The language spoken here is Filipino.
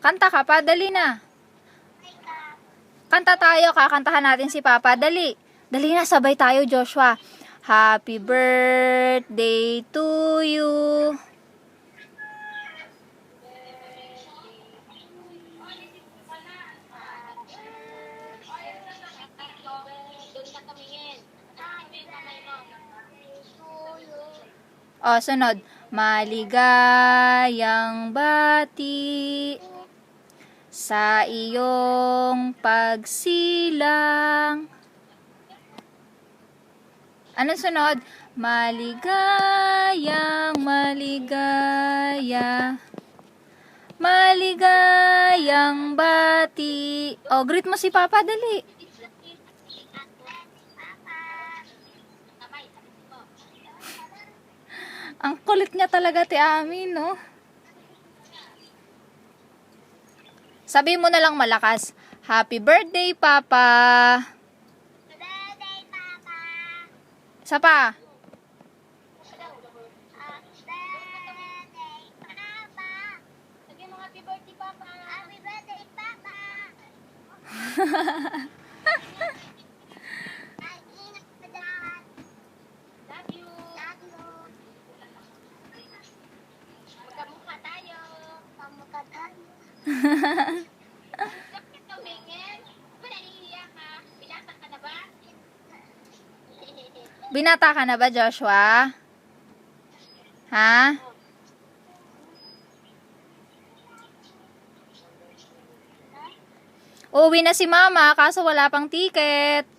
Kanta ka pa, dali na. Kanta tayo, kakantahan natin si Papa. Dali. Dali na, sabay tayo, Joshua. Happy birthday to you. O, sunod. Maligayang bati sa iyong pagsilang. Anong sunod? Maligayang bati. O, greet mo si Papa, dali. Ang kulit niya talaga, ti Ami, no? Sabi mo na lang malakas. Happy birthday, Papa. Birthday, Papa. Isa pa. Birthday, Papa. Sabi mo happy birthday, Papa. Happy birthday, Papa. Mag-ingat ka dyan. Love you. Love you. Magkamukha tayo. Magkamukha tayo. Bakit tumingin? Ba naiiyak ka? Binasa ka na ba? Binata ka na ba, Joshua? Ha? Uuwi na si Mama, kaso wala pang ticket.